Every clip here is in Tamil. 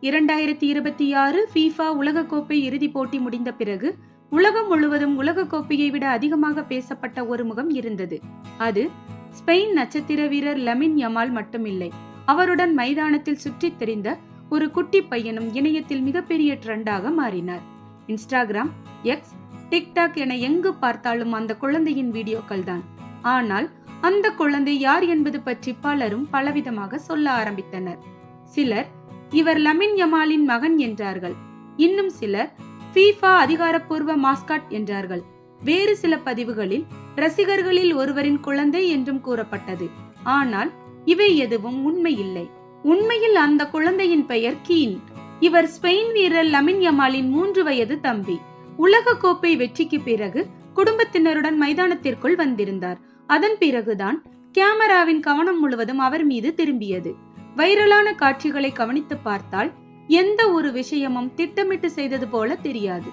2026 FIFA உலகக்கோப்பை இறுதிப் போட்டி முடிந்த பிறகு உலகம் முழுவதும் உலகக்கோப்பையை விட அதிகமாக பேசப்பட்ட ஒரு முகம் இருந்தது. அது ஸ்பெயின் நட்சத்திர வீரர் லமின் யமால் மட்டுமில்லை. அவருடன் மைதானத்தில் சுற்றித் திரிந்த ஒரு குட்டி பையனும் இணையத்தில் மிகப்பெரிய ட்ரெண்டாக மாறினார். இன்ஸ்டாகிராம், எக்ஸ், டிக்டாக் என எங்கு பார்த்தாலும் அந்த குழந்தையின் வீடியோக்கள் தான். ஆனால் அந்த குழந்தை யார் என்பது பற்றி பலரும் பலவிதமாக சொல்ல ஆரம்பித்தனர். சிலர் இவர் லமின் யமாலின் மகன் என்றார்கள். இன்னும் சிலர் FIFA அதிகாரப்பூர்வ மாஸ்காட் என்றார்கள். வேறு சில பதிவுகளில் ரசிகர்களில் ஒருவரின் குழந்தை என்றும் கூறப்பட்டது. ஆனால் இவை எதுவும் உண்மை இல்லை. உண்மையில் அந்த குழந்தையின் பெயர் கீன். இவர் ஸ்பெயின் வீரர் லமின் யமாலின் 3 வயது தம்பி. உலக கோப்பை வெற்றிக்கு பிறகு குடும்பத்தினருடன் மைதானத்திற்குள் வந்திருந்தார். அதன் பிறகுதான் கேமராவின் கவனம் முழுவதும் அவர் மீது திரும்பியது. வைரலான காட்சிகளை கவனித்து பார்த்தால் எந்த ஒரு விஷயமும் திட்டமிட்டு செய்தது போல தெரியாது.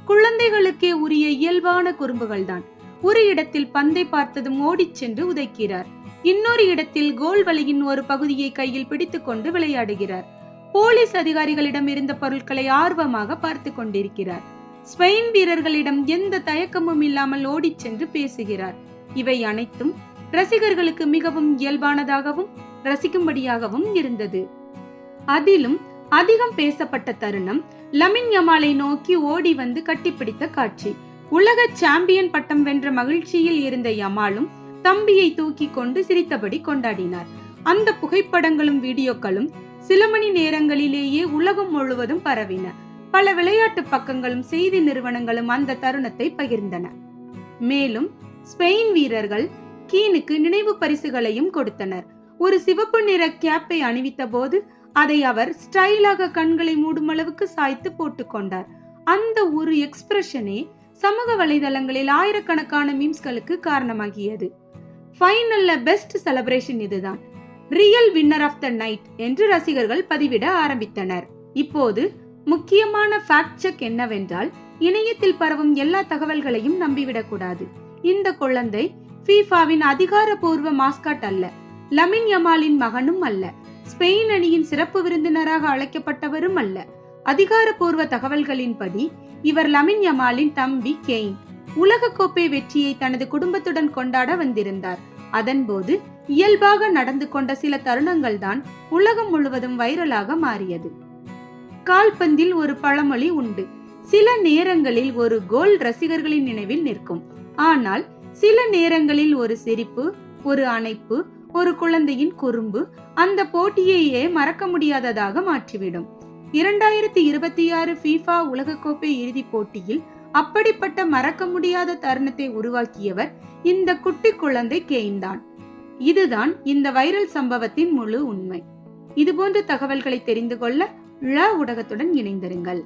குழந்தைகளுக்கே உரிய இயல்பான குறும்புகள் தான். ஒரு இடத்தில் பந்தை பார்த்ததும் ஓடிச் சென்று உதைக்கிறார். இன்னொரு இடத்தில் கோல் வலையின் ஒரு பகுதியை கையில் பிடித்துக் கொண்டு விளையாடுகிறார். போலீஸ் அதிகாரிகளிடம் இருந்த பொருட்களை ஆர்வமாக பார்த்து கொண்டிருக்கிறார். ஸ்பெயின் வீரர்களிடம் எந்த தயக்கமும் இல்லாமல் ஓடிச் சென்று பேசுகிறார். இவை அனைத்தும் ரசிகர்களுக்கு மிகவும் இயல்பானதாகவும் ரசிக்கும்படியாகவும் இருந்தது. அதிலும் அதிகம் பேசப்பட்ட தருணம் லமின் யமாலை நோக்கி ஓடி வந்து கட்டிப்பிடித்த காட்சி. உலக சாம்பியன் பட்டம் வென்ற மகிழ்ச்சியில் இருந்த யமாலும் தம்பியை தூக்கி கொண்டு சிரித்தபடி கொண்டாடினார். அந்த புகைப்படங்களும் வீடியோக்களும் சில மணி நேரங்களிலேயே உலகம் முழுவதும் பரவின. பல விளையாட்டு பக்கங்களும் செய்தி நிறுவனங்களும் அந்த தருணத்தை பகிர்ந்தன. மேலும் ஸ்பெயின் வீரர்கள் கீனுக்கு நினைவு பரிசுகளையும் கொடுத்தனர். ஒரு சிவப்பு நிற கேப்பை அணிவித்த போது அதை அவர் ஸ்டைலாக கண்களை மூடும் அளவுக்கு சாய்த்து போட்டுக்கொண்டார். அந்த ஒரு எக்ஸ்பிரஷனே சமூக வலைதளங்களில் ஆயிரக்கணக்கான மீம்ஸ்களுக்கு காரணமாகியது. ஃபைனல்ல பெஸ்ட் செலிப்ரேஷன் இதுதான், real winner of the night என்று ரசிகர்கள் பதிவிட ஆரம்பித்தனர். இப்போது முக்கியமான ஃபேக்ட் செக் என்னவென்றால், இணையத்தில் பரவும் எல்லா தகவல்களையும் நம்பிவிடக்கூடாது. இந்த குழந்தை FIFAவின் அதிகாரப்பூர்வ மாஸ்காட் அல்ல, லமின் யமாலின் மகனும் அல்ல, ஸ்பெயின் அணியின் சிறப்பு விருந்தினராக அழைக்கப்பட்டவரும் அல்ல. அதிகாரப்பூர்வ தகவல்களின்படி இவர் லமின் யமாலின் தம்பி கெயின். உலகக்கோப்பை வெற்றியை தனது குடும்பத்துடன் கொண்டாட வந்திருந்தார். அதன்போது இயல்பாக நடந்து கொண்ட சில தருணங்கள் தான் உலகம் முழுவதும் வைரலாக மாறியது. கால்பந்தில் ஒரு பழமொழி உண்டு, சில நேரங்களில் ஒரு கோல் ரசிகர்களின் நினைவில் நிற்கும். ஆனால் சில நேரங்களில் ஒரு சிரிப்பு, ஒரு அணைப்பு, ஒரு குழந்தையின் குறும்பு அந்த போட்டியையே மறக்க முடியாததாக மாற்றிவிடும். 2026 FIFA உலகக்கோப்பை இறுதிப் போட்டியில் அப்படிப்பட்ட மறக்க முடியாத தருணத்தை உருவாக்கியவர் இந்த குட்டி குழந்தை கெயின் தான். இதுதான் இந்த வைரல் சம்பவத்தின் முழு உண்மை. இதுபோன்ற தகவல்களை தெரிந்து கொள்ள ஊடகத்துடன் இணைந்திருங்கள்.